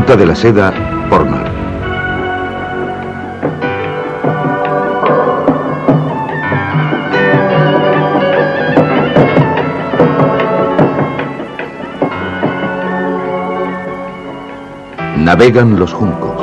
Ruta de la Seda por mar. Navegan los juncos.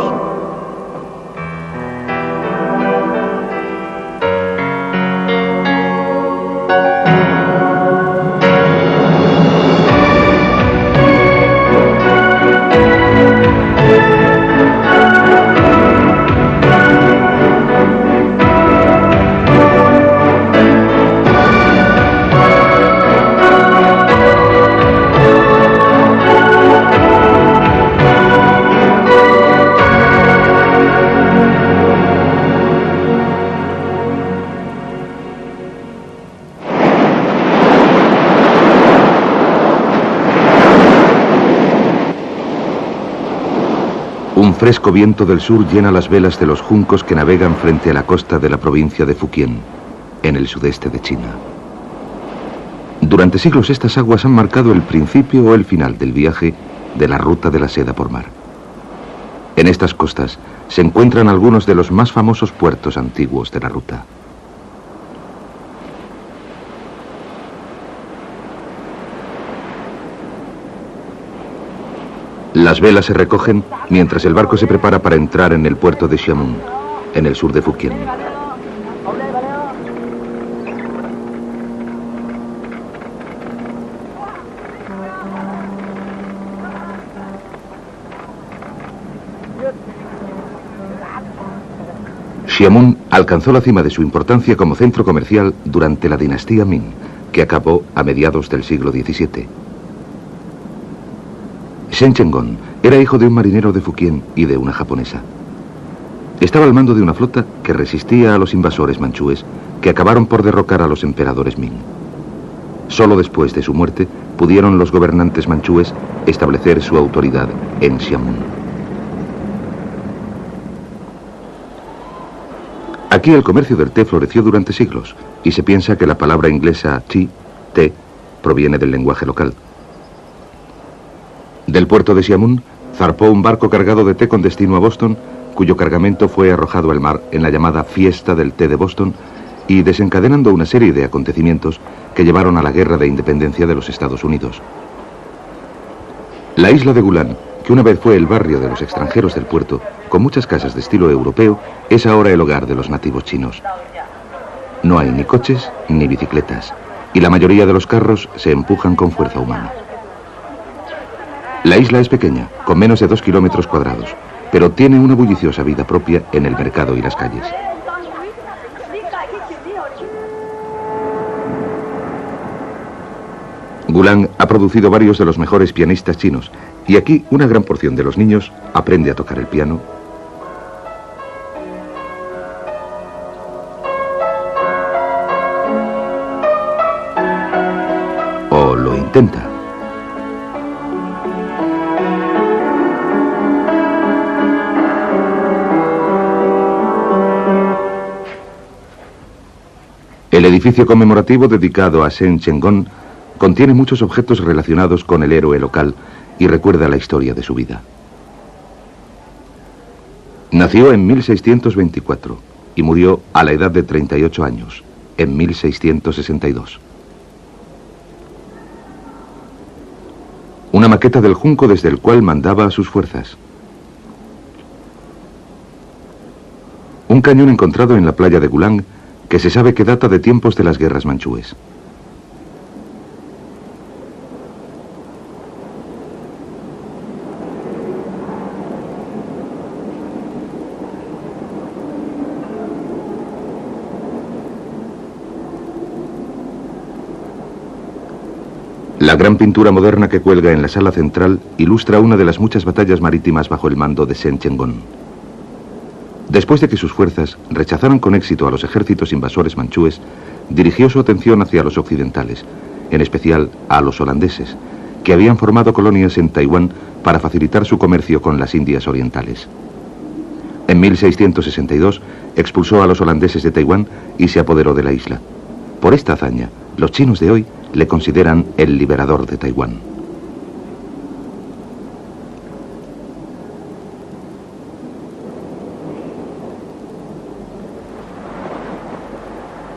Un fresco viento del sur llena las velas de los juncos que navegan frente a la costa de la provincia de Fujian, en el sudeste de China. Durante siglos estas aguas han marcado el principio o el final del viaje de la Ruta de la Seda por mar. En estas costas se encuentran algunos de los más famosos puertos antiguos de la ruta. Las velas se recogen mientras el barco se prepara para entrar en el puerto de Xiamen, en el sur de Fujian. Xiamen alcanzó la cima de su importancia como centro comercial durante la dinastía Ming, que acabó a mediados del siglo XVII. Shen Chenggong era hijo de un marinero de Fujian y de una japonesa. Estaba al mando de una flota que resistía a los invasores manchúes que acabaron por derrocar a los emperadores Ming. Solo después de su muerte pudieron los gobernantes manchúes establecer su autoridad en Xiamen. Aquí el comercio del té floreció durante siglos y se piensa que la palabra inglesa tea, té, proviene del lenguaje local. Del puerto de Xiamen zarpó un barco cargado de té con destino a Boston, cuyo cargamento fue arrojado al mar en la llamada Fiesta del Té de Boston y desencadenando una serie de acontecimientos que llevaron a la Guerra de Independencia de los Estados Unidos. La isla de Gulan, que una vez fue el barrio de los extranjeros del puerto, con muchas casas de estilo europeo, es ahora el hogar de los nativos chinos. No hay ni coches ni bicicletas, y la mayoría de los carros se empujan con fuerza humana. La isla es pequeña, con menos de 2 kilómetros cuadrados, pero tiene una bulliciosa vida propia en el mercado y las calles. Gulan ha producido varios de los mejores pianistas chinos, y aquí una gran porción de los niños aprende a tocar el piano, o lo intenta. El edificio conmemorativo dedicado a Shen Chenggong contiene muchos objetos relacionados con el héroe local y recuerda la historia de su vida. Nació en 1624 y murió a la edad de 38 años, en 1662. Una maqueta del junco desde el cual mandaba a sus fuerzas. Un cañón encontrado en la playa de Gulan que se sabe que data de tiempos de las guerras manchúes. La gran pintura moderna que cuelga en la sala central ilustra una de las muchas batallas marítimas bajo el mando de Shen Chenggong. Después de que sus fuerzas rechazaran con éxito a los ejércitos invasores manchúes, dirigió su atención hacia los occidentales, en especial a los holandeses, que habían formado colonias en Taiwán para facilitar su comercio con las Indias orientales. En 1662 expulsó a los holandeses de Taiwán y se apoderó de la isla. Por esta hazaña, los chinos de hoy le consideran el liberador de Taiwán.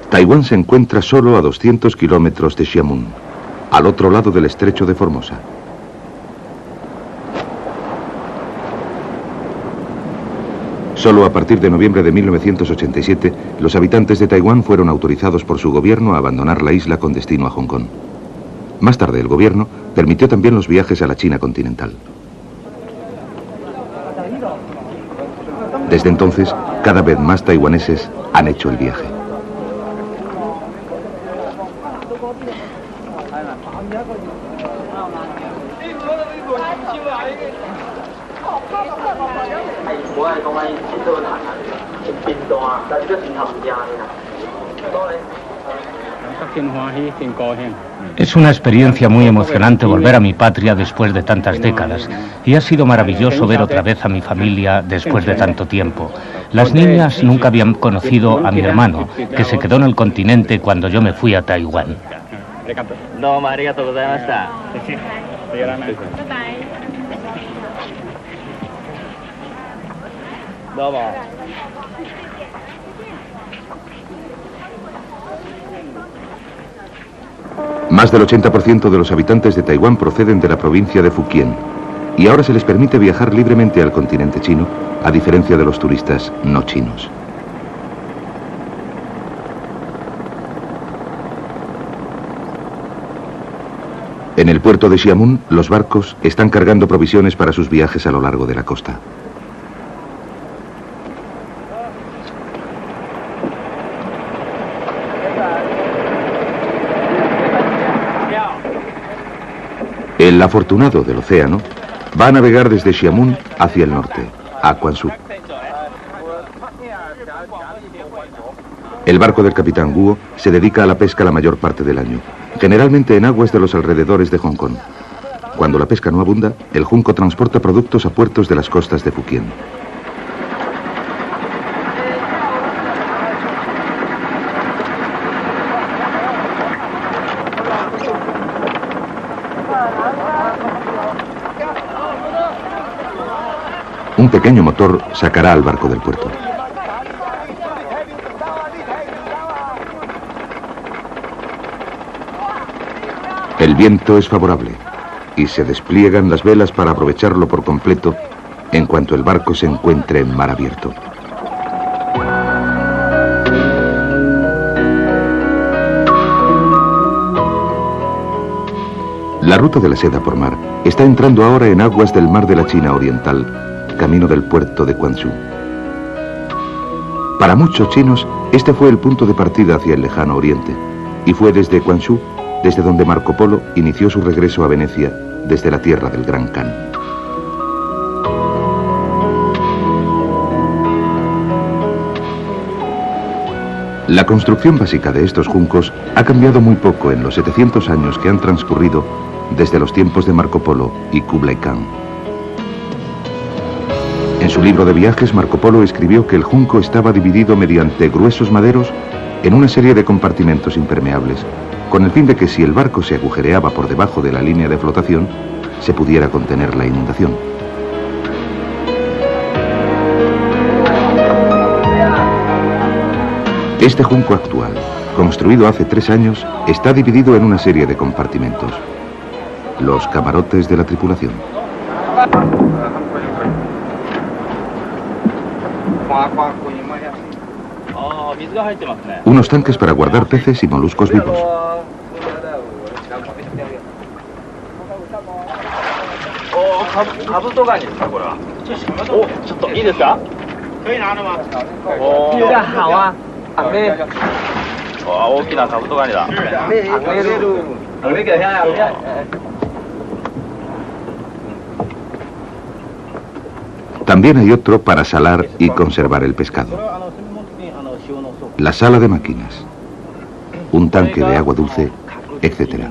Taiwán se encuentra solo a 200 kilómetros de Xiamen, al otro lado del estrecho de Formosa. Solo a partir de noviembre de 1987, los habitantes de Taiwán fueron autorizados por su gobierno a abandonar la isla con destino a Hong Kong. Más tarde, el gobierno permitió también los viajes a la China continental. Desde entonces, cada vez más taiwaneses han hecho el viaje. Es una experiencia muy emocionante volver a mi patria después de tantas décadas, y ha sido maravilloso ver otra vez a mi familia después de tanto tiempo. Las niñas nunca habían conocido a mi hermano, que se quedó en el continente cuando yo me fui a Taiwán. Más del 80% de los habitantes de Taiwán proceden de la provincia de Fujian, y ahora se les permite viajar libremente al continente chino, a diferencia de los turistas no chinos. En el puerto de Xiamen, los barcos están cargando provisiones para sus viajes a lo largo de la costa. El afortunado del océano va a navegar desde Xiamen hacia el norte, a Quanzhou. El barco del capitán Guo se dedica a la pesca la mayor parte del año, generalmente en aguas de los alrededores de Hong Kong. Cuando la pesca no abunda, el junco transporta productos a puertos de las costas de Fujian. Un pequeño motor sacará al barco del puerto. El viento es favorable y se despliegan las velas para aprovecharlo por completo en cuanto el barco se encuentre en mar abierto. La ruta de la seda por mar está entrando ahora en aguas del mar de la China Oriental, camino del puerto de Quanzhou. Para muchos chinos, este fue el punto de partida hacia el lejano oriente, y fue desde Quanzhou desde donde Marco Polo inició su regreso a Venecia desde la tierra del Gran Khan. La construcción básica de estos juncos ha cambiado muy poco en los 700 años que han transcurrido desde los tiempos de Marco Polo y Kublai Khan. En su libro de viajes, Marco Polo escribió que el junco estaba dividido mediante gruesos maderos en una serie de compartimentos impermeables, con el fin de que si el barco se agujereaba por debajo de la línea de flotación, se pudiera contener la inundación. Este junco actual, construido hace 3 años, está dividido en una serie de compartimentos. Los camarotes de la tripulación. Unos tanques para guardar peces y moluscos vivos. También hay otro para salar y conservar el pescado. La sala de máquinas, un tanque de agua dulce, etc.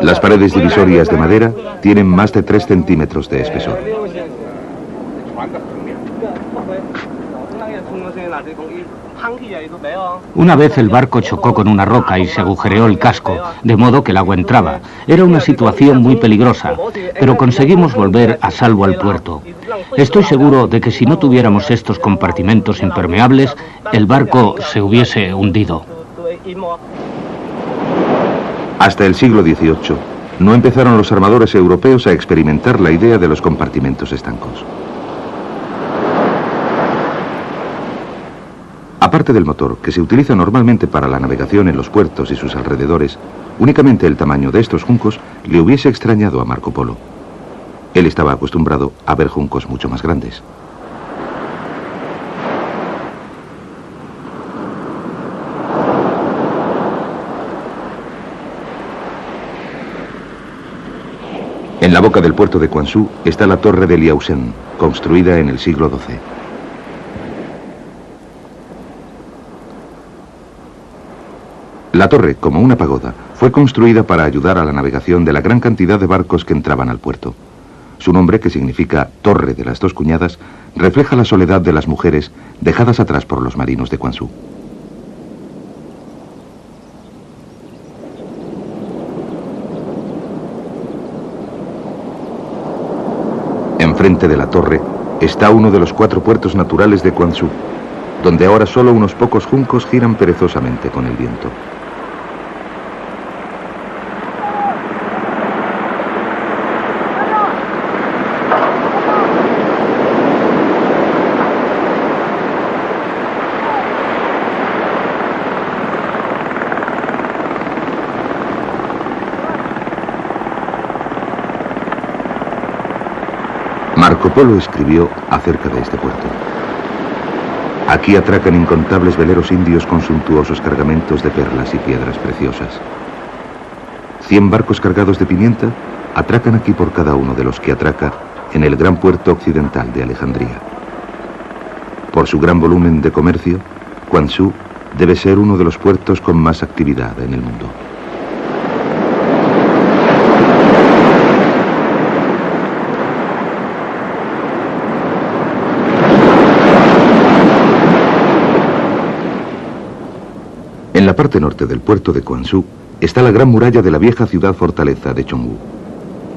Las paredes divisorias de madera tienen más de 3 centímetros de espesor. Una vez el barco chocó con una roca y se agujereó el casco, de modo que el agua entraba. Era una situación muy peligrosa, pero conseguimos volver a salvo al puerto. Estoy seguro de que si no tuviéramos estos compartimentos impermeables, el barco se hubiese hundido. Hasta el siglo XVIII, no empezaron los armadores europeos a experimentar la idea de los compartimentos estancos. Aparte del motor, que se utiliza normalmente para la navegación en los puertos y sus alrededores, únicamente el tamaño de estos juncos le hubiese extrañado a Marco Polo. Él estaba acostumbrado a ver juncos mucho más grandes. En la boca del puerto de Quanzhou está la torre de Liaosen, construida en el siglo XII. La torre, como una pagoda, fue construida para ayudar a la navegación de la gran cantidad de barcos que entraban al puerto. Su nombre, que significa Torre de las Dos Cuñadas, refleja la soledad de las mujeres dejadas atrás por los marinos de Quanzhou. Enfrente de la torre está uno de los 4 puertos naturales de Quanzhou, donde ahora solo unos pocos juncos giran perezosamente con el viento. Marco Polo escribió acerca de este puerto: aquí atracan incontables veleros indios con suntuosos cargamentos de perlas y piedras preciosas. 100 barcos cargados de pimienta atracan aquí por cada uno de los que atraca en el gran puerto occidental de Alejandría. Por su gran volumen de comercio, Quanzhou debe ser uno de los puertos con más actividad en el mundo. En la parte norte del puerto de Quanzhou está la gran muralla de la vieja ciudad fortaleza de Chongwu.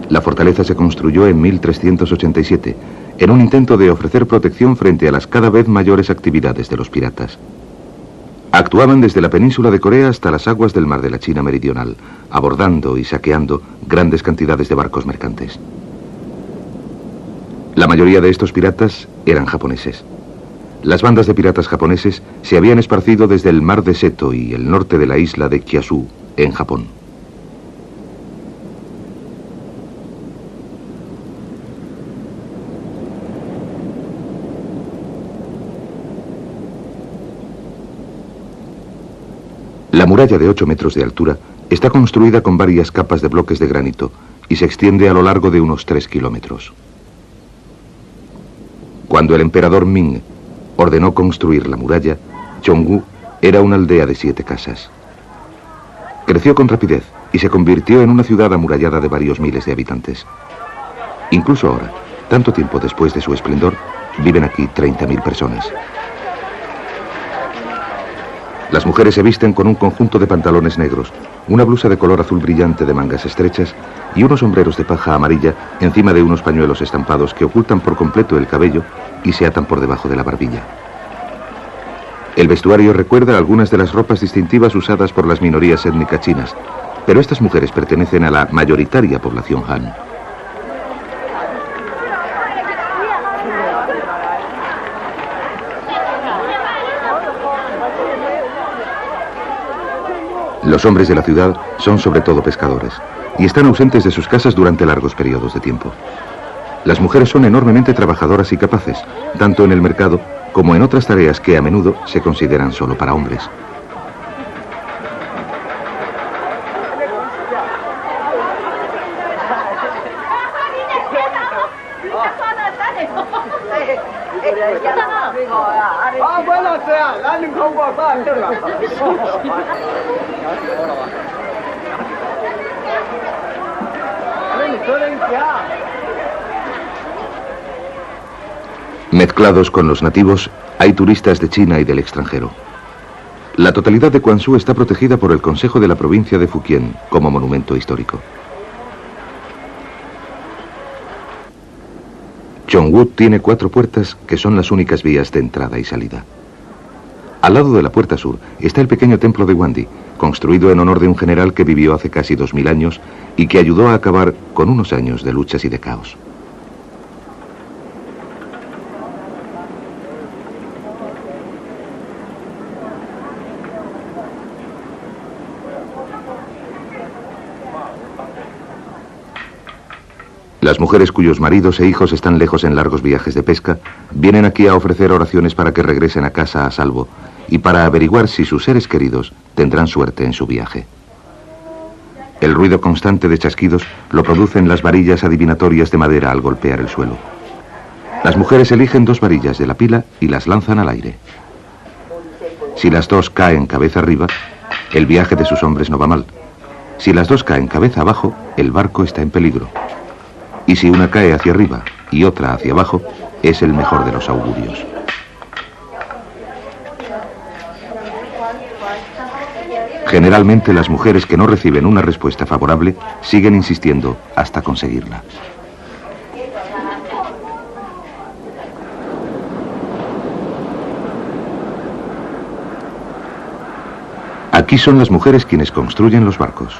La fortaleza se construyó en 1387, en un intento de ofrecer protección frente a las cada vez mayores actividades de los piratas. Actuaban desde la península de Corea hasta las aguas del mar de la China meridional, abordando y saqueando grandes cantidades de barcos mercantes. La mayoría de estos piratas eran japoneses. Las bandas de piratas japoneses se habían esparcido desde el mar de Seto y el norte de la isla de Kyushu, en Japón. La muralla de 8 metros de altura está construida con varias capas de bloques de granito y se extiende a lo largo de unos 3 kilómetros. Cuando el emperador Ming ordenó construir la muralla, Chongwu era una aldea de 7 casas. Creció con rapidez y se convirtió en una ciudad amurallada de varios miles de habitantes. Incluso ahora, tanto tiempo después de su esplendor, viven aquí 30.000 personas. Las mujeres se visten con un conjunto de pantalones negros, una blusa de color azul brillante de mangas estrechas y unos sombreros de paja amarilla encima de unos pañuelos estampados que ocultan por completo el cabello y se atan por debajo de la barbilla. El vestuario recuerda algunas de las ropas distintivas usadas por las minorías étnicas chinas, pero estas mujeres pertenecen a la mayoritaria población Han. Los hombres de la ciudad son sobre todo pescadores y están ausentes de sus casas durante largos periodos de tiempo. Las mujeres son enormemente trabajadoras y capaces, tanto en el mercado como en otras tareas que a menudo se consideran solo para hombres. Mezclados con los nativos, hay turistas de China y del extranjero. La totalidad de Quanzhou está protegida por el Consejo de la provincia de Fujian como monumento histórico. Chongwu tiene 4 puertas que son las únicas vías de entrada y salida. Al lado de la puerta sur está el pequeño templo de Wandi, construido en honor de un general que vivió hace casi 2000 años y que ayudó a acabar con unos años de luchas y de caos. Las mujeres cuyos maridos e hijos están lejos en largos viajes de pesca vienen aquí a ofrecer oraciones para que regresen a casa a salvo y para averiguar si sus seres queridos tendrán suerte en su viaje. El ruido constante de chasquidos lo producen las varillas adivinatorias de madera al golpear el suelo. Las mujeres eligen 2 varillas de la pila y las lanzan al aire. Si las 2 caen cabeza arriba, el viaje de sus hombres no va mal. Si las 2 caen cabeza abajo, el barco está en peligro. Y si una cae hacia arriba y otra hacia abajo, es el mejor de los augurios. Generalmente las mujeres que no reciben una respuesta favorable siguen insistiendo hasta conseguirla. Aquí son las mujeres quienes construyen los barcos.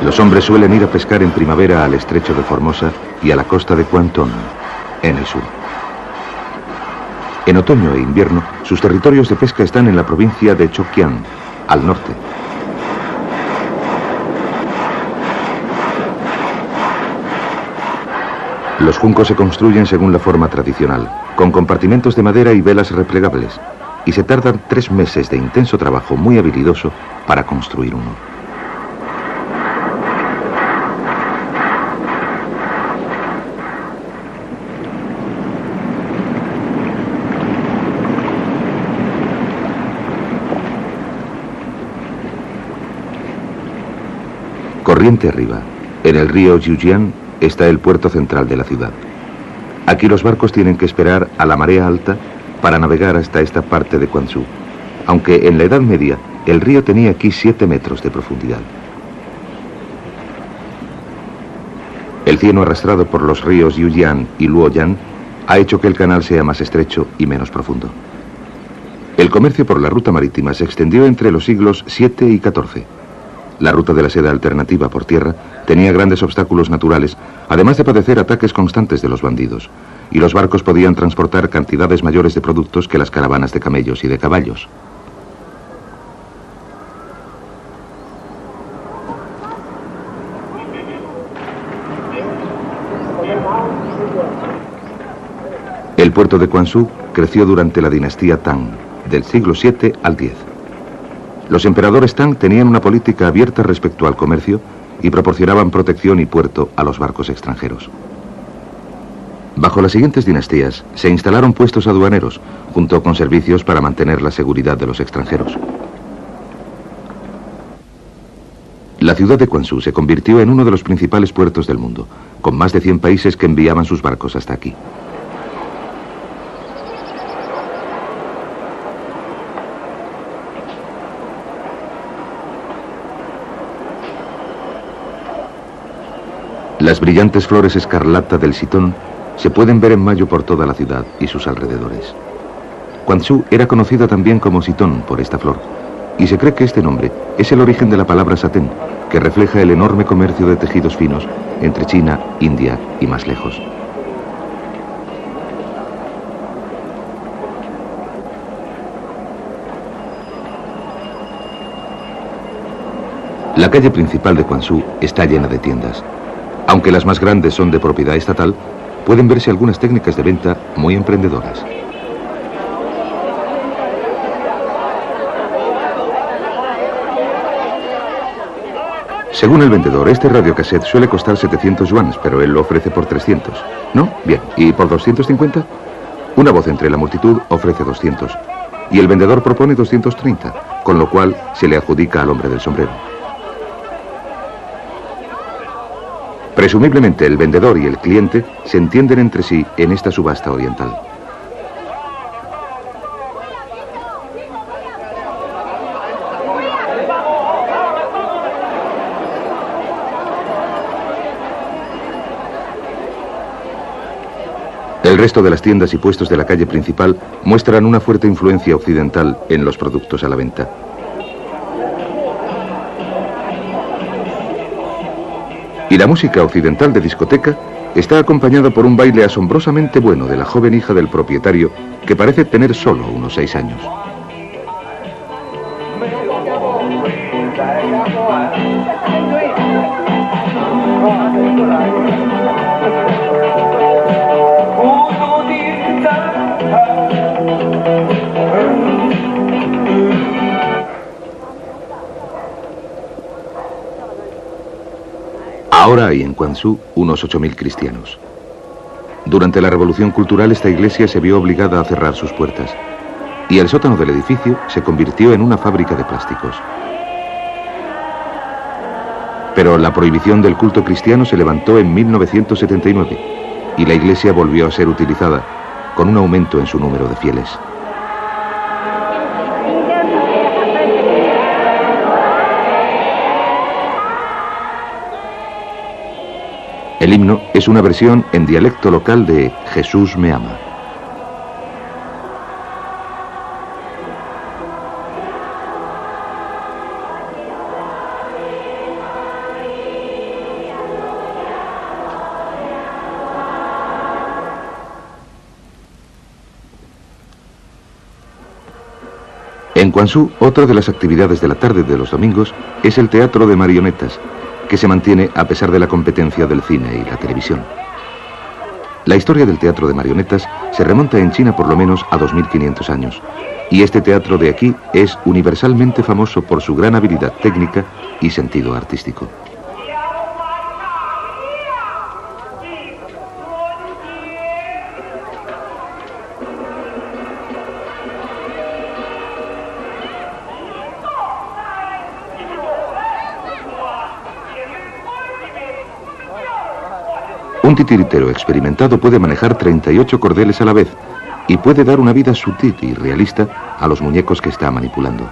Los hombres suelen ir a pescar en primavera al estrecho de Formosa y a la costa de Kwanton, en el sur. En otoño e invierno, sus territorios de pesca están en la provincia de Chongjiang, al norte. Los juncos se construyen según la forma tradicional, con compartimentos de madera y velas replegables, y se tardan 3 meses de intenso trabajo muy habilidoso para construir uno. Corriente arriba, en el río Jiujiang, está el puerto central de la ciudad. Aquí los barcos tienen que esperar a la marea alta para navegar hasta esta parte de Quanzhou, aunque en la Edad Media el río tenía aquí 7 metros de profundidad. El cieno arrastrado por los ríos Yujiang y Luoyang ha hecho que el canal sea más estrecho y menos profundo. El comercio por la ruta marítima se extendió entre los siglos VII y XIV. La ruta de la seda alternativa por tierra tenía grandes obstáculos naturales, además de padecer ataques constantes de los bandidos, y los barcos podían transportar cantidades mayores de productos que las caravanas de camellos y de caballos. El puerto de Quanzhou creció durante la dinastía Tang, del siglo VII al X. Los emperadores Tang tenían una política abierta respecto al comercio y proporcionaban protección y puerto a los barcos extranjeros. Bajo las siguientes dinastías se instalaron puestos aduaneros, junto con servicios para mantener la seguridad de los extranjeros. La ciudad de Quanzhou se convirtió en uno de los principales puertos del mundo, con más de 100 países que enviaban sus barcos hasta aquí. Las brillantes flores escarlata del sitón se pueden ver en mayo por toda la ciudad y sus alrededores. Quanzhou era conocida también como Sitón por esta flor, y se cree que este nombre es el origen de la palabra satén, que refleja el enorme comercio de tejidos finos entre China, India y más lejos. La calle principal de Quanzhou está llena de tiendas. Aunque las más grandes son de propiedad estatal, pueden verse algunas técnicas de venta muy emprendedoras. Según el vendedor, este radiocassette suele costar 700 yuanes, pero él lo ofrece por 300. ¿No? Bien. ¿Y por 250? Una voz entre la multitud ofrece 200. y el vendedor propone 230, con lo cual se le adjudica al hombre del sombrero. Presumiblemente el vendedor y el cliente se entienden entre sí en esta subasta oriental. El resto de las tiendas y puestos de la calle principal muestran una fuerte influencia occidental en los productos a la venta. Y la música occidental de discoteca está acompañada por un baile asombrosamente bueno de la joven hija del propietario, que parece tener solo unos 6 años. Ahora hay en Quanzhou unos 8.000 cristianos. Durante la Revolución Cultural esta iglesia se vio obligada a cerrar sus puertas y el sótano del edificio se convirtió en una fábrica de plásticos. Pero la prohibición del culto cristiano se levantó en 1979 y la iglesia volvió a ser utilizada, con un aumento en su número de fieles. El himno es una versión en dialecto local de Jesús me ama. En Quanzhou, otra de las actividades de la tarde de los domingos es el teatro de marionetas, que se mantiene a pesar de la competencia del cine y la televisión. La historia del teatro de marionetas se remonta en China por lo menos a 2500 años, y este teatro de aquí es universalmente famoso por su gran habilidad técnica y sentido artístico. Un titiritero experimentado puede manejar 38 cordeles a la vez y puede dar una vida sutil y realista a los muñecos que está manipulando.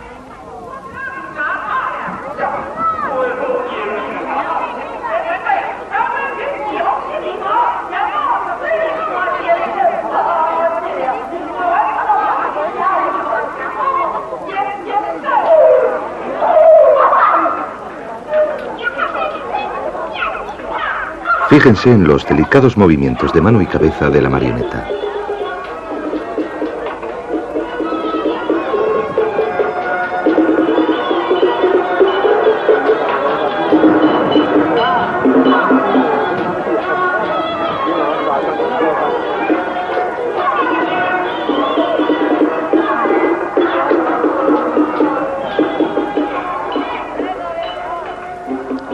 Fíjense en los delicados movimientos de mano y cabeza de la marioneta.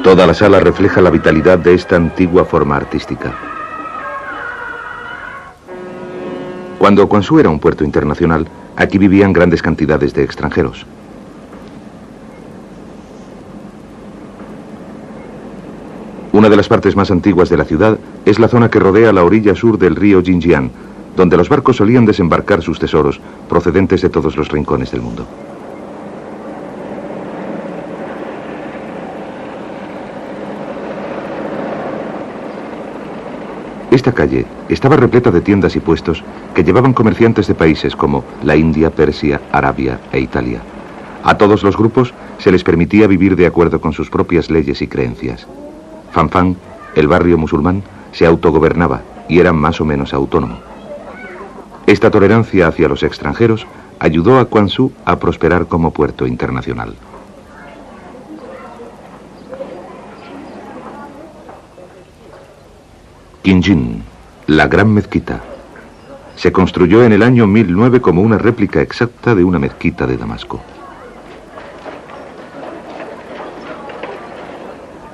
Toda la sala refleja la vitalidad de esta antigua forma artística. Cuando Quanzhou era un puerto internacional, aquí vivían grandes cantidades de extranjeros. Una de las partes más antiguas de la ciudad es la zona que rodea la orilla sur del río Jinjiang, donde los barcos solían desembarcar sus tesoros procedentes de todos los rincones del mundo. Esta calle estaba repleta de tiendas y puestos que llevaban comerciantes de países como la India, Persia, Arabia e Italia. A todos los grupos se les permitía vivir de acuerdo con sus propias leyes y creencias. Fanfan, el barrio musulmán, se autogobernaba y era más o menos autónomo. Esta tolerancia hacia los extranjeros ayudó a Quanzhou a prosperar como puerto internacional. Qinjin, la gran mezquita. Se construyó en el año 1009 como una réplica exacta de una mezquita de Damasco.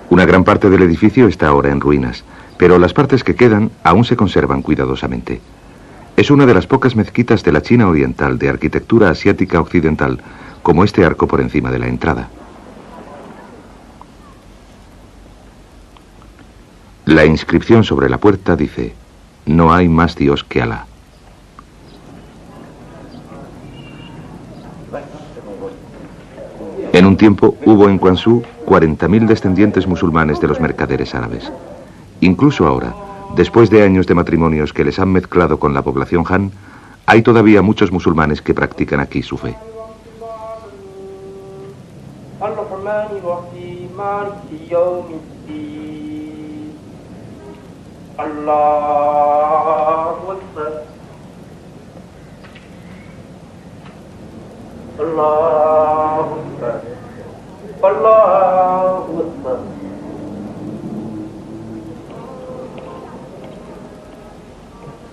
Una gran parte del edificio está ahora en ruinas, pero las partes que quedan aún se conservan cuidadosamente. Es una de las pocas mezquitas de la China oriental de arquitectura asiática occidental, como este arco por encima de la entrada. La inscripción sobre la puerta dice: no hay más Dios que Alá. En un tiempo hubo en Quanzhou 40.000 descendientes musulmanes de los mercaderes árabes. Incluso ahora, después de años de matrimonios que les han mezclado con la población Han, hay todavía muchos musulmanes que practican aquí su fe.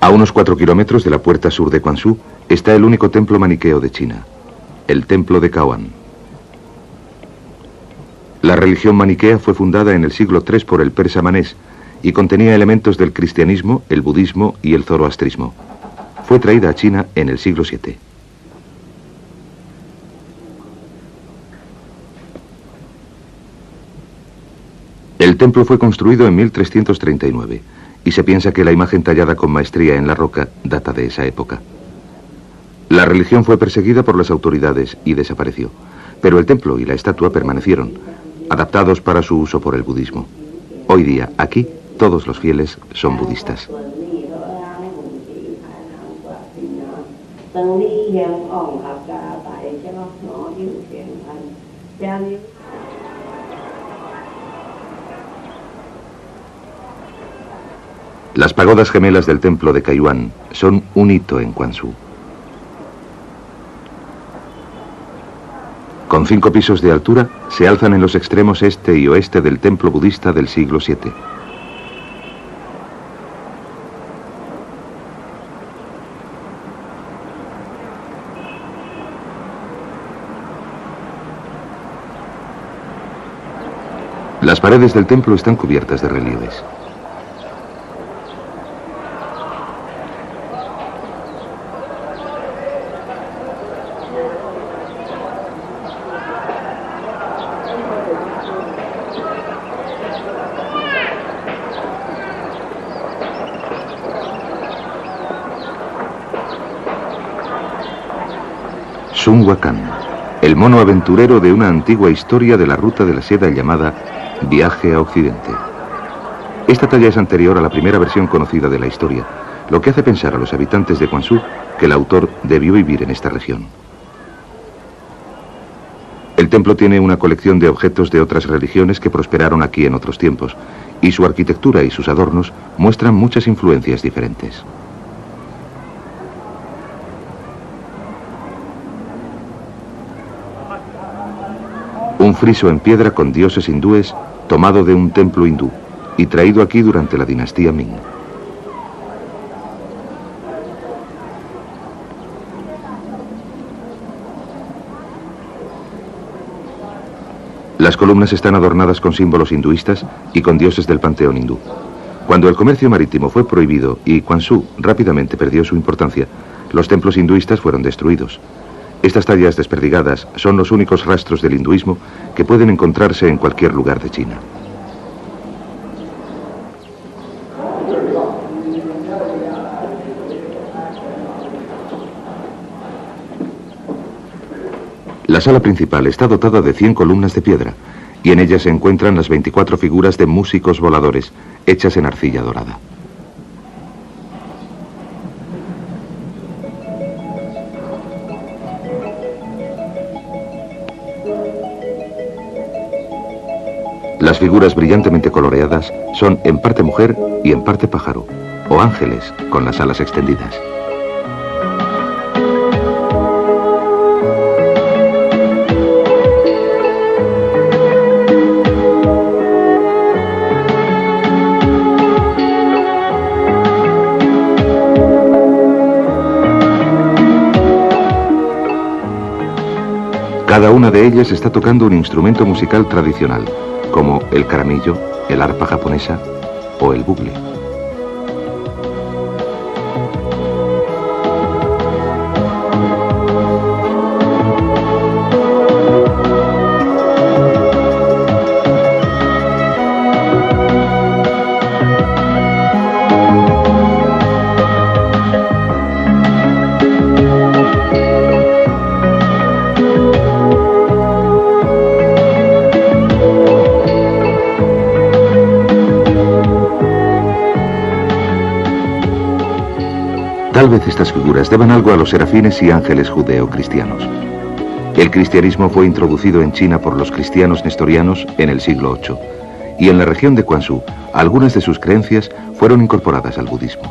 A unos 4 kilómetros de la puerta sur de Quanzhou está el único templo maniqueo de China, el templo de Caoan. La religión maniquea fue fundada en el siglo III por el persa Manés y contenía elementos del cristianismo, el budismo y el zoroastrismo. Fue traída a China en el siglo VII. El templo fue construido en 1339 y se piensa que la imagen tallada con maestría en la roca data de esa época. La religión fue perseguida por las autoridades y desapareció, pero el templo y la estatua permanecieron, adaptados para su uso por el budismo. Hoy día, aquí, todos los fieles son budistas. Las pagodas gemelas del templo de Caiyuan son un hito en Quanzhou. Con 5 pisos de altura, se alzan en los extremos este y oeste del templo budista del siglo VII. Las paredes del templo están cubiertas de relieves. Sun Wakhan, el mono aventurero de una antigua historia de la ruta de la seda llamada Viaje a Occidente. Esta talla es anterior a la primera versión conocida de la historia, lo que hace pensar a los habitantes de Quanzhou que el autor debió vivir en esta región. El templo tiene una colección de objetos de otras religiones que prosperaron aquí en otros tiempos, y su arquitectura y sus adornos muestran muchas influencias diferentes. Un friso en piedra con dioses hindúes tomado de un templo hindú y traído aquí durante la dinastía Ming. Las columnas están adornadas con símbolos hinduistas y con dioses del panteón hindú. Cuando el comercio marítimo fue prohibido y Quanzhou rápidamente perdió su importancia, los templos hinduistas fueron destruidos. Estas tallas desperdigadas son los únicos rastros del hinduismo que pueden encontrarse en cualquier lugar de China. La sala principal está dotada de 100 columnas de piedra y en ellas se encuentran las 24 figuras de músicos voladores hechas en arcilla dorada. Las figuras brillantemente coloreadas son en parte mujer y en parte pájaro, o ángeles con las alas extendidas. Cada una de ellas está tocando un instrumento musical tradicional, como el caramillo, el arpa japonesa o el bugle. Tal vez estas figuras deban algo a los serafines y ángeles judeo-cristianos. El cristianismo fue introducido en China por los cristianos nestorianos en el siglo VIII, y en la región de Quanzhou, algunas de sus creencias fueron incorporadas al budismo.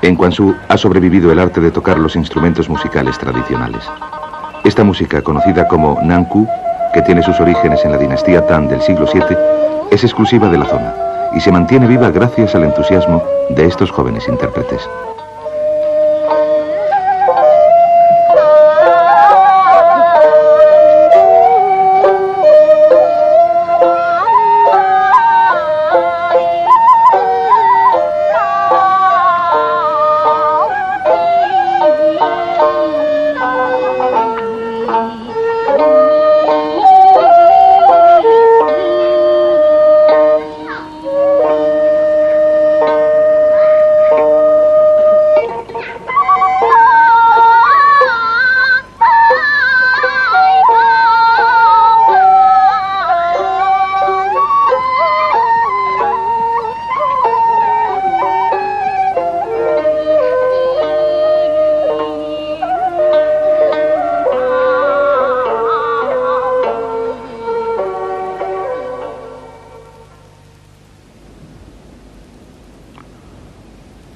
En Quanzhou ha sobrevivido el arte de tocar los instrumentos musicales tradicionales. Esta música, conocida como Nanku, que tiene sus orígenes en la dinastía Tang del siglo VII, es exclusiva de la zona y se mantiene viva gracias al entusiasmo de estos jóvenes intérpretes.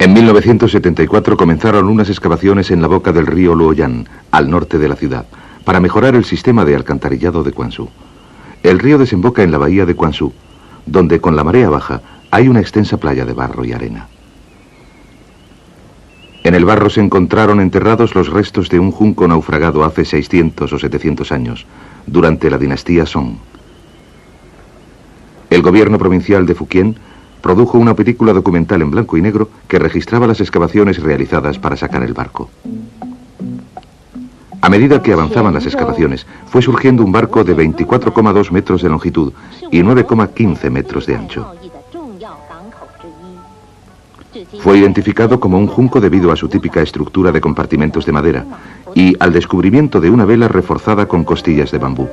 En 1974 comenzaron unas excavaciones en la boca del río Luoyang, al norte de la ciudad, para mejorar el sistema de alcantarillado de Quanzhou. El río desemboca en la bahía de Quanzhou, donde con la marea baja hay una extensa playa de barro y arena. En el barro se encontraron enterrados los restos de un junco naufragado hace 600 o 700 años, durante la dinastía Song. El gobierno provincial de Fujian produjo una película documental en blanco y negro que registraba las excavaciones realizadas para sacar el barco. A medida que avanzaban las excavaciones, fue surgiendo un barco de 24,2 metros de longitud y 9,15 metros de ancho. Fue identificado como un junco debido a su típica estructura de compartimentos de madera y al descubrimiento de una vela reforzada con costillas de bambú.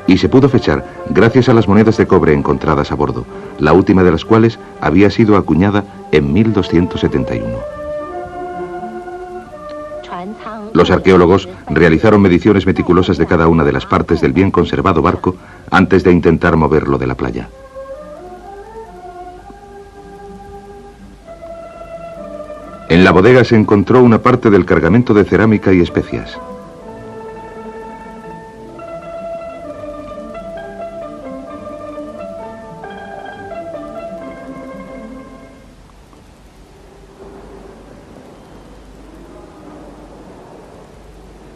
Y se pudo fechar gracias a las monedas de cobre encontradas a bordo, la última de las cuales había sido acuñada en 1271. Los arqueólogos realizaron mediciones meticulosas de cada una de las partes del bien conservado barco antes de intentar moverlo de la playa. En la bodega se encontró una parte del cargamento de cerámica y especias.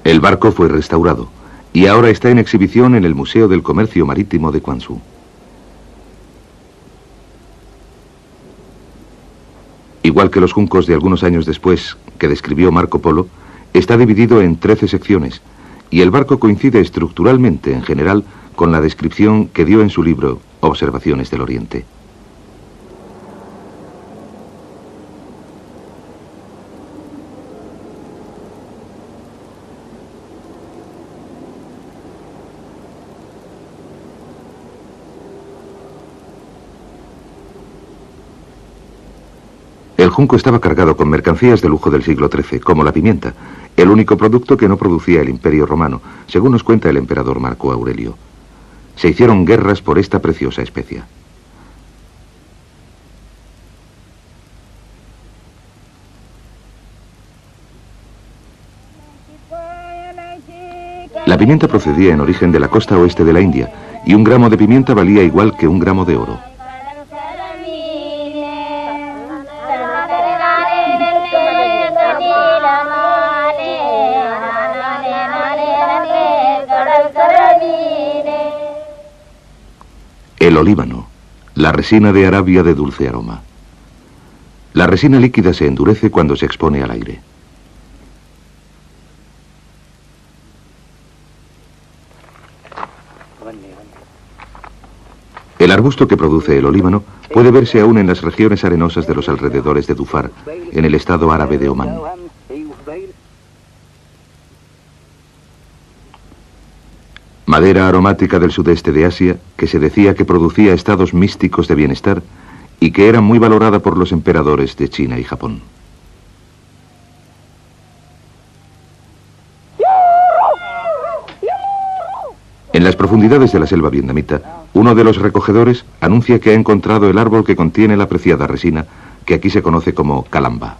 El barco fue restaurado y ahora está en exhibición en el Museo del Comercio Marítimo de Quanzhou. Igual que los juncos de algunos años después que describió Marco Polo, está dividido en 13 secciones y el barco coincide estructuralmente en general con la descripción que dio en su libro Observaciones del Oriente. El junco estaba cargado con mercancías de lujo del siglo XIII, como la pimienta, el único producto que no producía el Imperio Romano, según nos cuenta el emperador Marco Aurelio. Se hicieron guerras por esta preciosa especia. La pimienta procedía en origen de la costa oeste de la India, y un gramo de pimienta valía igual que un gramo de oro. El olíbano, la resina de Arabia de dulce aroma. La resina líquida se endurece cuando se expone al aire. El arbusto que produce el olíbano puede verse aún en las regiones arenosas de los alrededores de Dhofar, en el estado árabe de Omán. madera aromática del sudeste de Asia, que se decía que producía estados místicos de bienestar y que era muy valorada por los emperadores de China y Japón. En las profundidades de la selva vietnamita, uno de los recogedores anuncia que ha encontrado el árbol que contiene la preciada resina, que aquí se conoce como calamba.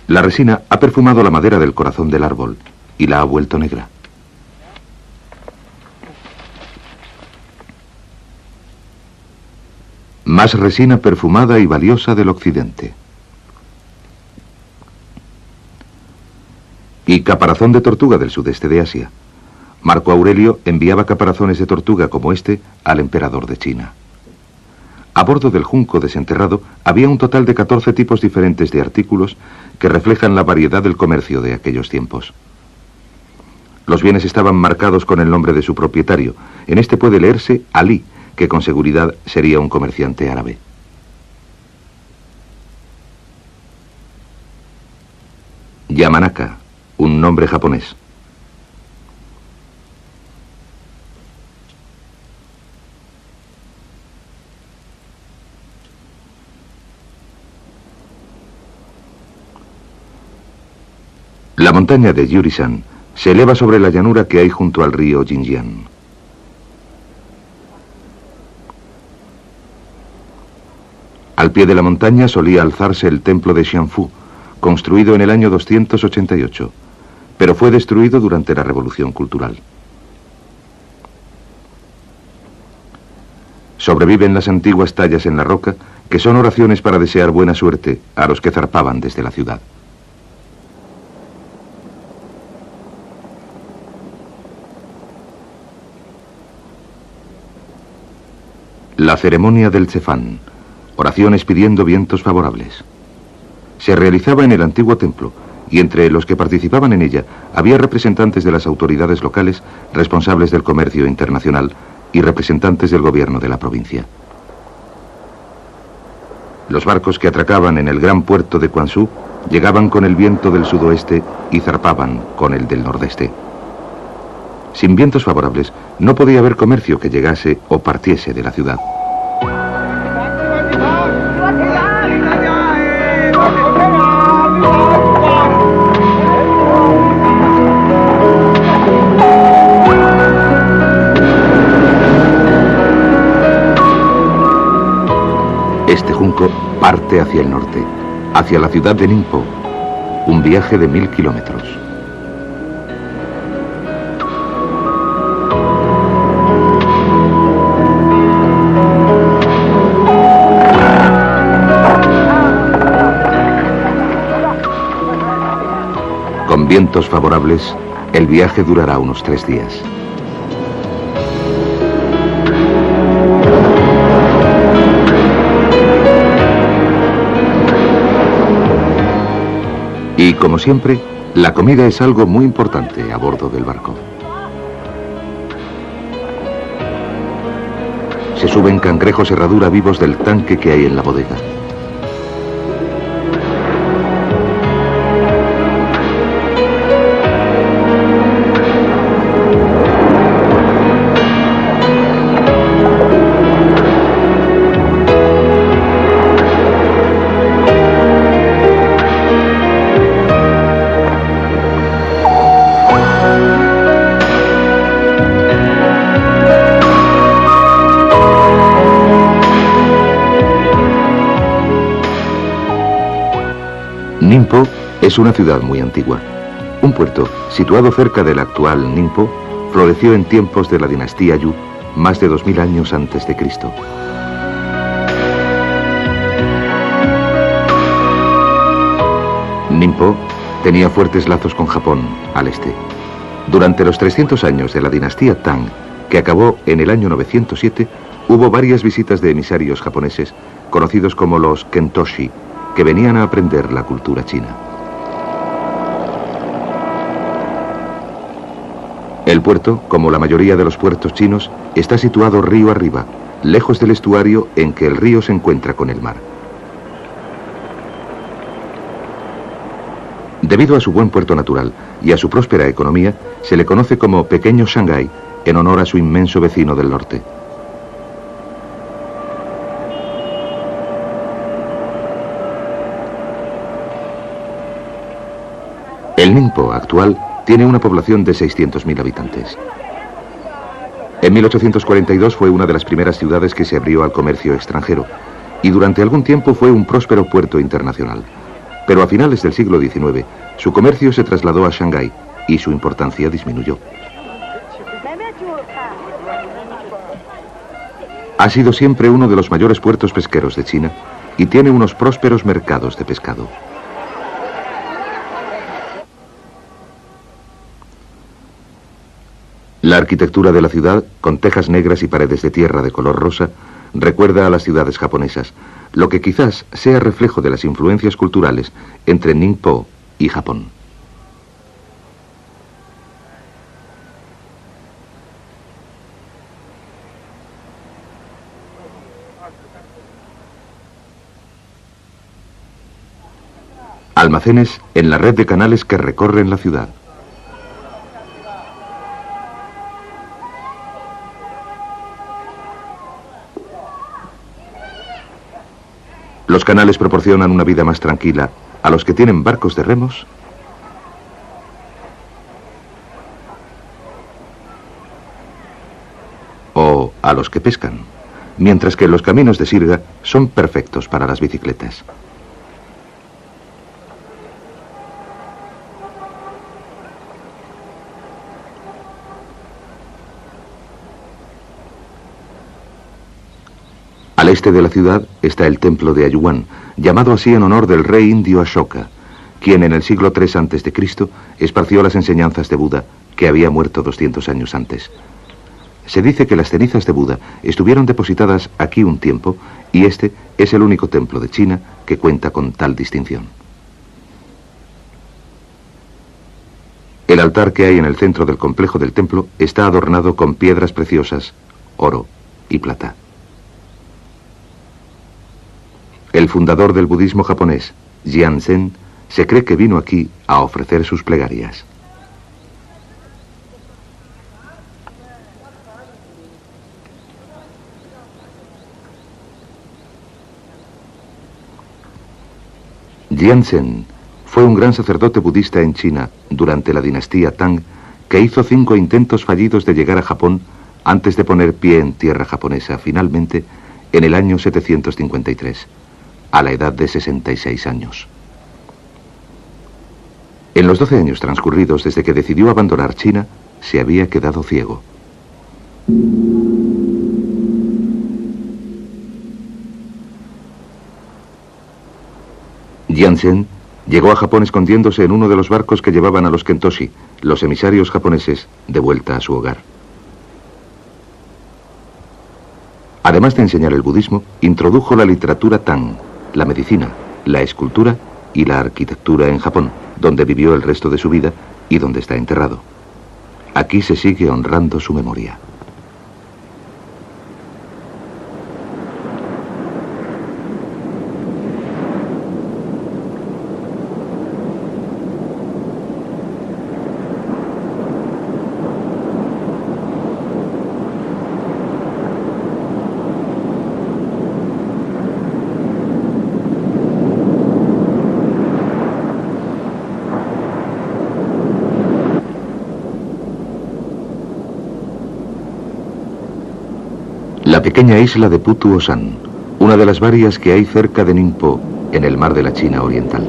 La resina ha perfumado la madera del corazón del árbol y la ha vuelto negra. Más resina perfumada y valiosa del occidente. Y caparazón de tortuga del sudeste de Asia. Marco Aurelio enviaba caparazones de tortuga como este al emperador de China. A bordo del junco desenterrado había un total de 14 tipos diferentes de artículos que reflejan la variedad del comercio de aquellos tiempos. Los bienes estaban marcados con el nombre de su propietario. En este puede leerse Ali, que con seguridad sería un comerciante árabe. Yamanaka, un nombre japonés. La montaña de Yurisan se eleva sobre la llanura que hay junto al río Jinjiang. Al pie de la montaña solía alzarse el templo de Xianfu, construido en el año 288, pero fue destruido durante la Revolución Cultural. Sobreviven las antiguas tallas en la roca, que son oraciones para desear buena suerte a los que zarpaban desde la ciudad. La ceremonia del Cefán, oraciones pidiendo vientos favorables. Se realizaba en el antiguo templo, y entre los que participaban en ella había representantes de las autoridades locales, responsables del comercio internacional y representantes del gobierno de la provincia. Los barcos que atracaban en el gran puerto de Quanzhou llegaban con el viento del sudoeste y zarpaban con el del nordeste. Sin vientos favorables no podía haber comercio que llegase o partiese de la ciudad. Este junco parte hacia el norte, hacia la ciudad de Ningpo, un viaje de 1000 kilómetros. Con vientos favorables, el viaje durará unos 3 días. Y como siempre, la comida es algo muy importante a bordo del barco. Se suben cangrejos herradura vivos del tanque que hay en la bodega. Ningpo es una ciudad muy antigua. Un puerto situado cerca del actual Ningpo floreció en tiempos de la dinastía Yu, más de 2000 años antes de Cristo. Ningpo tenía fuertes lazos con Japón, al este. Durante los 300 años de la dinastía Tang, que acabó en el año 907, hubo varias visitas de emisarios japoneses, conocidos como los Kentoshi, que venían a aprender la cultura china. El puerto, como la mayoría de los puertos chinos, está situado río arriba, lejos del estuario en que el río se encuentra con el mar. Debido a su buen puerto natural, y a su próspera economía se le conoce como Pequeño Shanghái, en honor a su inmenso vecino del norte. El Ningpo actual tiene una población de 600.000 habitantes. En 1842 fue una de las primeras ciudades que se abrió al comercio extranjero y durante algún tiempo fue un próspero puerto internacional. Pero a finales del siglo XIX, su comercio se trasladó a Shanghái y su importancia disminuyó. Ha sido siempre uno de los mayores puertos pesqueros de China y tiene unos prósperos mercados de pescado. La arquitectura de la ciudad, con tejas negras y paredes de tierra de color rosa, recuerda a las ciudades japonesas, lo que quizás sea reflejo de las influencias culturales entre Ningpo y Japón. Almacenes en la red de canales que recorren la ciudad. Los canales proporcionan una vida más tranquila a los que tienen barcos de remos o a los que pescan, mientras que los caminos de sirga son perfectos para las bicicletas. Al este de la ciudad está el templo de Ayuan, llamado así en honor del rey indio Ashoka, quien en el siglo III a.C. esparció las enseñanzas de Buda, que había muerto 200 años antes. Se dice que las cenizas de Buda estuvieron depositadas aquí un tiempo y este es el único templo de China que cuenta con tal distinción. El altar que hay en el centro del complejo del templo está adornado con piedras preciosas, oro y plata. El fundador del budismo japonés, Jian Zen, se cree que vino aquí a ofrecer sus plegarias. Jian Zen fue un gran sacerdote budista en China durante la dinastía Tang que hizo 5 intentos fallidos de llegar a Japón antes de poner pie en tierra japonesa finalmente en el año 753. A la edad de 66 años. En los 12 años transcurridos desde que decidió abandonar China, se había quedado ciego. Jian Zen llegó a Japón escondiéndose en uno de los barcos que llevaban a los Kentoshi, los emisarios japoneses, de vuelta a su hogar. Además de enseñar el budismo, introdujo la literatura Tang, la medicina, la escultura y la arquitectura en Japón, donde vivió el resto de su vida y donde está enterrado. Aquí se sigue honrando su memoria. La pequeña isla de Putuosan, una de las varias que hay cerca de Ningpo, en el mar de la China Oriental.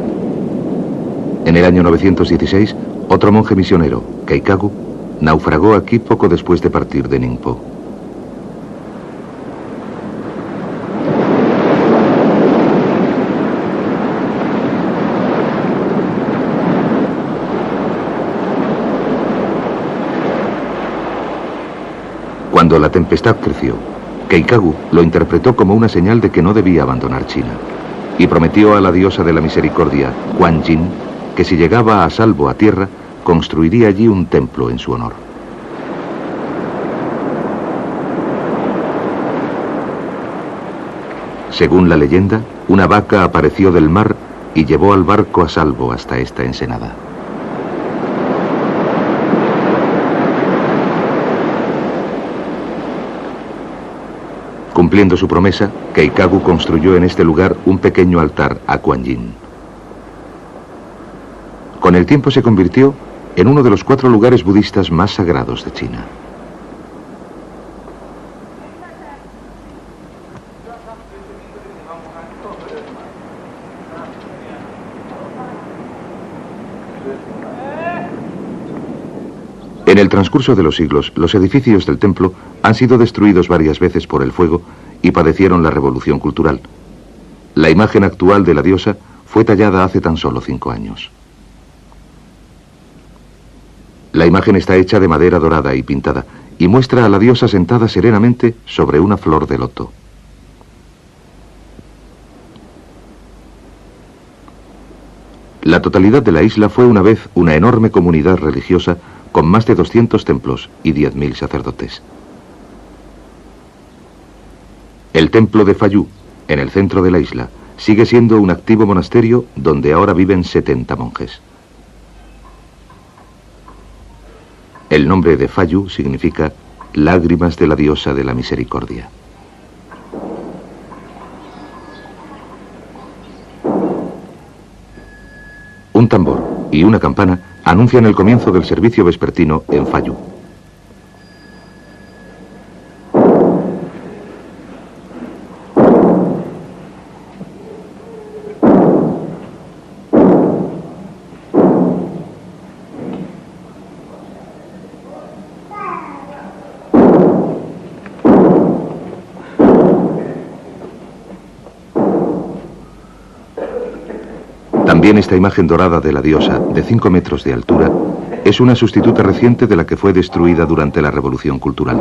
En el año 916, otro monje misionero, Keikagu, naufragó aquí poco después de partir de Ningpo. Cuando la tempestad creció, Keikagu lo interpretó como una señal de que no debía abandonar China y prometió a la diosa de la misericordia, Kuan Yin, que si llegaba a salvo a tierra, construiría allí un templo en su honor. Según la leyenda, una vaca apareció del mar y llevó al barco a salvo hasta esta ensenada. Cumpliendo su promesa, Keikagu construyó en este lugar un pequeño altar a Kuan Yin. Con el tiempo se convirtió en uno de los 4 lugares budistas más sagrados de China. En el transcurso de los siglos, los edificios del templo han sido destruidos varias veces por el fuego y padecieron la revolución cultural. La imagen actual de la diosa fue tallada hace tan solo 5 años. La imagen está hecha de madera dorada y pintada y muestra a la diosa sentada serenamente sobre una flor de loto. La totalidad de la isla fue una vez una enorme comunidad religiosa con más de 200 templos y 10.000 sacerdotes. El templo de Fayu, en el centro de la isla, sigue siendo un activo monasterio donde ahora viven 70 monjes. El nombre de Fayu significa lágrimas de la diosa de la misericordia. Un tambor y una campana anuncian el comienzo del servicio vespertino en Fayu. También esta imagen dorada de la diosa, de 5 metros de altura, es una sustituta reciente de la que fue destruida durante la Revolución Cultural.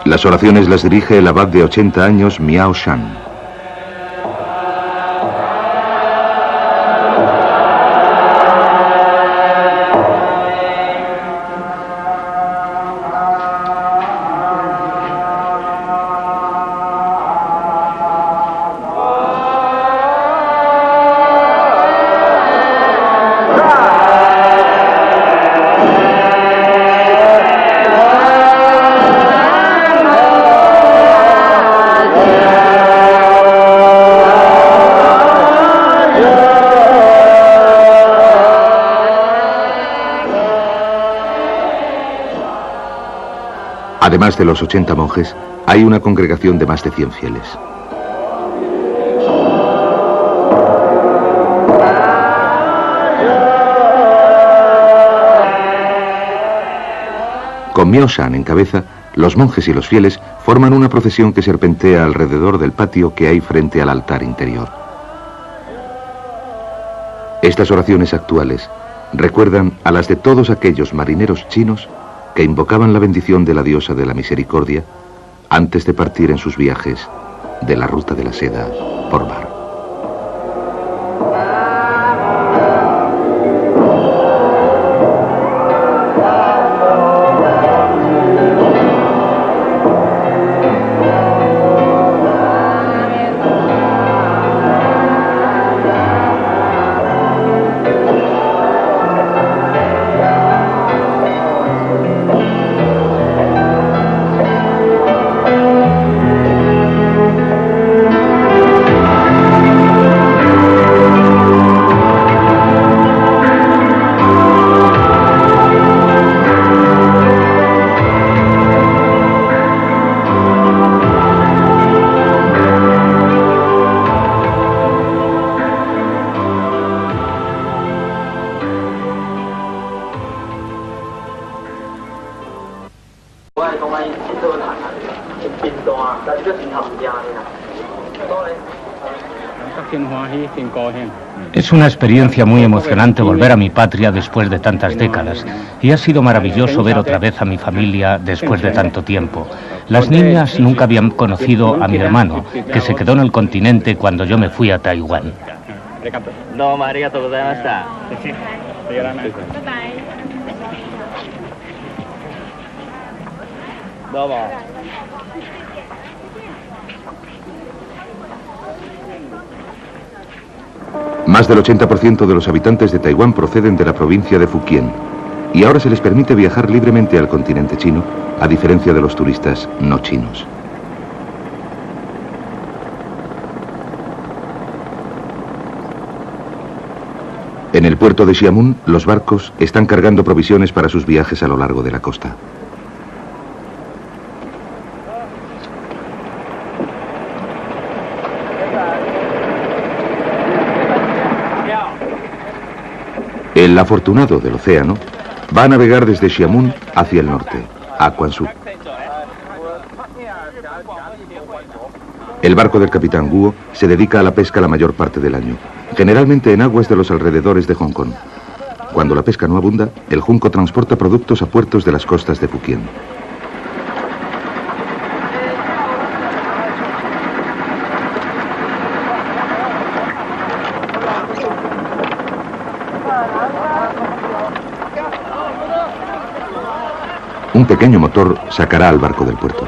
Las oraciones las dirige el abad de 80 años, Miao Shan. Además de los 80 monjes, hay una congregación de más de 100 fieles. Con Miao Shan en cabeza, los monjes y los fieles forman una procesión que serpentea alrededor del patio que hay frente al altar interior. Estas oraciones actuales recuerdan a las de todos aquellos marineros chinos que invocaban la bendición de la diosa de la misericordia antes de partir en sus viajes de la ruta de la seda por mar. Es una experiencia muy emocionante volver a mi patria después de tantas décadas y ha sido maravilloso ver otra vez a mi familia después de tanto tiempo. Las niñas nunca habían conocido a mi hermano, que se quedó en el continente cuando yo me fui a Taiwán. Domo arigatou gozaimashita. Domo. Más del 80% de los habitantes de Taiwán proceden de la provincia de Fujian, y ahora se les permite viajar libremente al continente chino, a diferencia de los turistas no chinos. En el puerto de Xiamun, los barcos están cargando provisiones para sus viajes a lo largo de la costa. El afortunado del océano va a navegar desde Xiamun hacia el norte, a Quanzhou. El barco del capitán Guo se dedica a la pesca la mayor parte del año, generalmente en aguas de los alrededores de Hong Kong. Cuando la pesca no abunda, el junco transporta productos a puertos de las costas de Fujian. Un pequeño motor sacará al barco del puerto.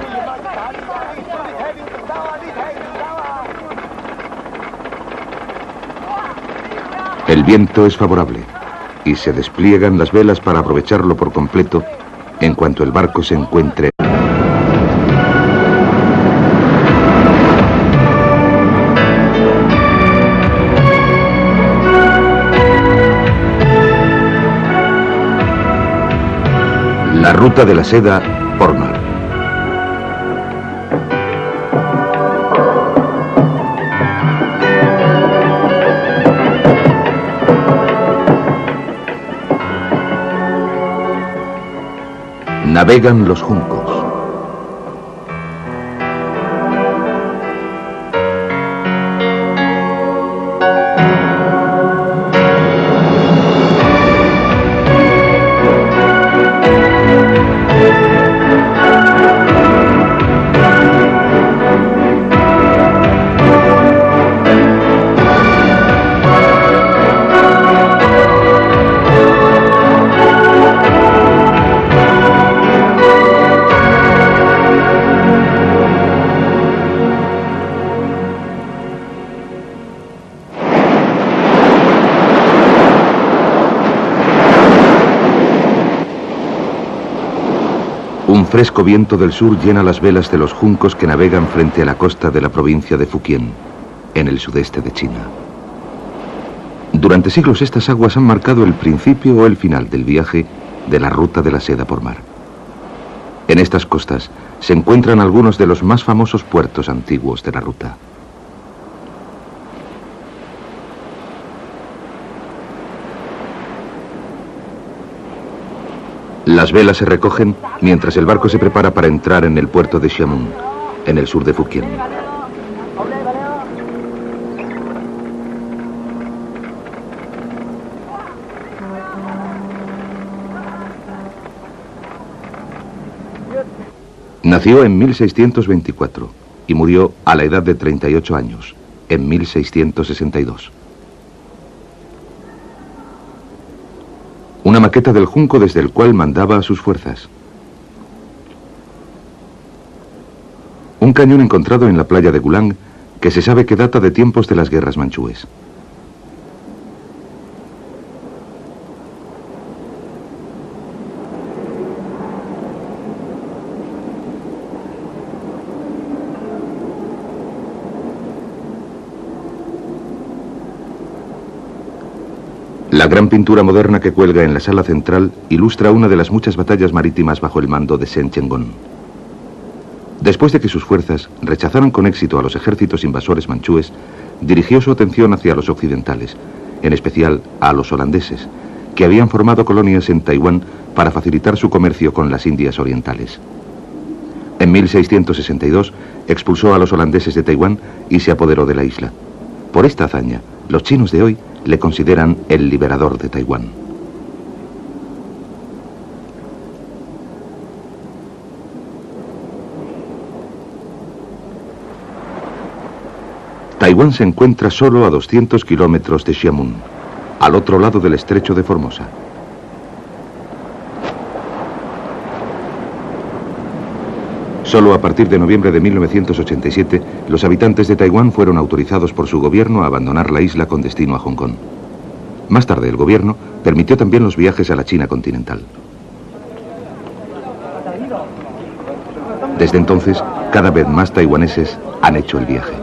El viento es favorable y se despliegan las velas para aprovecharlo por completo en cuanto el barco se encuentre. La ruta de la seda por mar. Navegan los juncos. Un fresco viento del sur llena las velas de los juncos que navegan frente a la costa de la provincia de Fujian, en el sudeste de China. Durante siglos estas aguas han marcado el principio o el final del viaje de la ruta de la seda por mar. En estas costas se encuentran algunos de los más famosos puertos antiguos de la ruta. Las velas se recogen mientras el barco se prepara para entrar en el puerto de Xiamun, en el sur de Fujian. Nació en 1624 y murió a la edad de 38 años, en 1662. Una maqueta del junco desde el cual mandaba a sus fuerzas. Un cañón encontrado en la playa de Gulang que se sabe que data de tiempos de las guerras manchúes. La gran pintura moderna que cuelga en la sala central ilustra una de las muchas batallas marítimas bajo el mando de Shen Chenggong. Después de que sus fuerzas rechazaran con éxito a los ejércitos invasores manchúes, dirigió su atención hacia los occidentales, en especial a los holandeses, que habían formado colonias en Taiwán para facilitar su comercio con las Indias orientales. En 1662 expulsó a los holandeses de Taiwán y se apoderó de la isla. Por esta hazaña, los chinos de hoy le consideran el liberador de Taiwán. Taiwán se encuentra solo a 200 kilómetros de Xiamen, al otro lado del estrecho de Formosa. Solo a partir de noviembre de 1987, los habitantes de Taiwán fueron autorizados por su gobierno a abandonar la isla con destino a Hong Kong. Más tarde, el gobierno permitió también los viajes a la China continental. Desde entonces, cada vez más taiwaneses han hecho el viaje.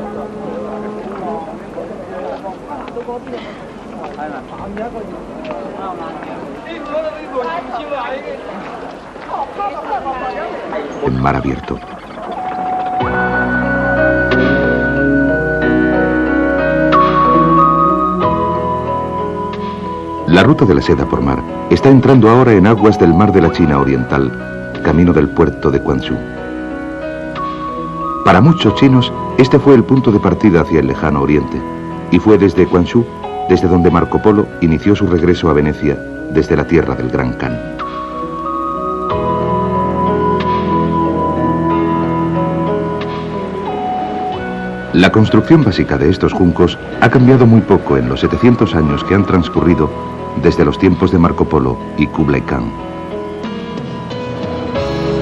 En mar abierto. La ruta de la seda por mar está entrando ahora en aguas del mar de la China Oriental, camino del puerto de Quanzhou. Para muchos chinos, este fue el punto de partida hacia el lejano oriente, y fue desde Quanzhou, desde donde Marco Polo inició su regreso a Venecia, desde la tierra del Gran Khan. La construcción básica de estos juncos ha cambiado muy poco en los 700 años que han transcurrido desde los tiempos de Marco Polo y Kublai Khan.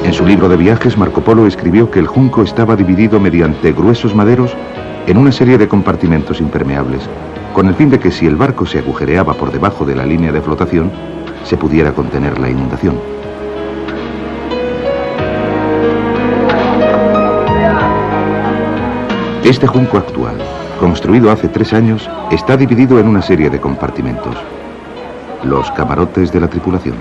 En su libro de viajes, Marco Polo escribió que el junco estaba dividido mediante gruesos maderos en una serie de compartimentos impermeables, con el fin de que si el barco se agujereaba por debajo de la línea de flotación, se pudiera contener la inundación. Este junco actual, construido hace 3 años, está dividido en una serie de compartimentos. Los camarotes de la tripulación.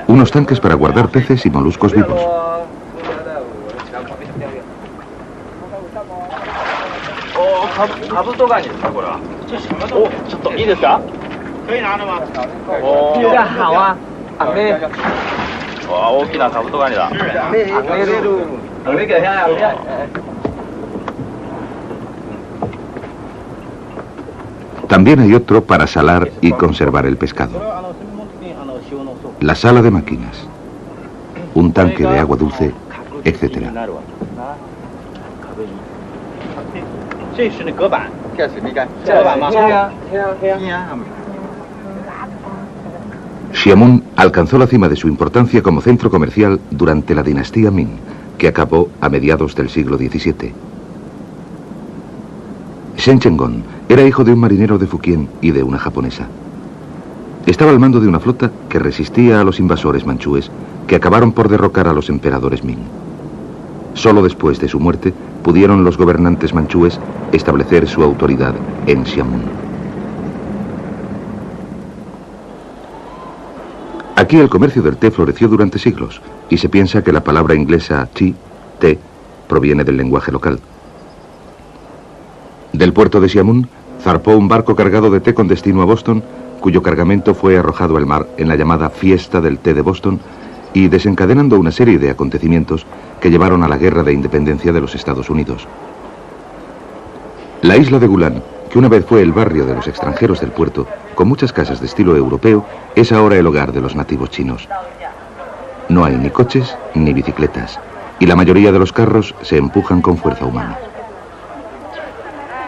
Unos tanques para guardar peces y moluscos vivos. También hay otro para salar y conservar el pescado. La sala de máquinas, un tanque de agua dulce, etc. Xiamen alcanzó la cima de su importancia como centro comercial durante la dinastía Ming, que acabó a mediados del siglo XVII. Shen Chenggong era hijo de un marinero de Fukien y de una japonesa. Estaba al mando de una flota que resistía a los invasores manchúes que acabaron por derrocar a los emperadores Ming. Solo después de su muerte pudieron los gobernantes manchúes establecer su autoridad en Xiamen. Aquí el comercio del té floreció durante siglos y se piensa que la palabra inglesa tea, té, proviene del lenguaje local. Del puerto de Xiamen zarpó un barco cargado de té con destino a Boston, cuyo cargamento fue arrojado al mar en la llamada Fiesta del Té de Boston y desencadenando una serie de acontecimientos que llevaron a la Guerra de Independencia de los Estados Unidos. La isla de Gulan, que una vez fue el barrio de los extranjeros del puerto, con muchas casas de estilo europeo, es ahora el hogar de los nativos chinos. No hay ni coches ni bicicletas, y la mayoría de los carros se empujan con fuerza humana.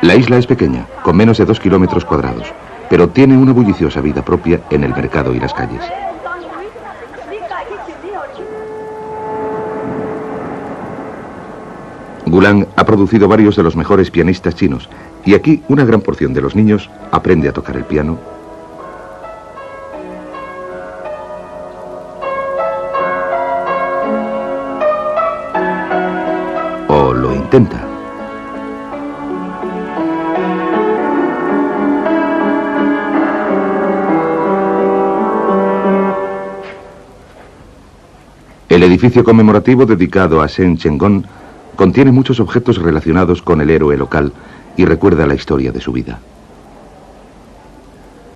La isla es pequeña, con menos de 2 kilómetros cuadrados, pero tiene una bulliciosa vida propia en el mercado y las calles. Gulan ha producido varios de los mejores pianistas chinos, y aquí una gran porción de los niños aprende a tocar el piano, o lo intenta. El edificio conmemorativo dedicado a Shen Chenggong contiene muchos objetos relacionados con el héroe local y recuerda la historia de su vida.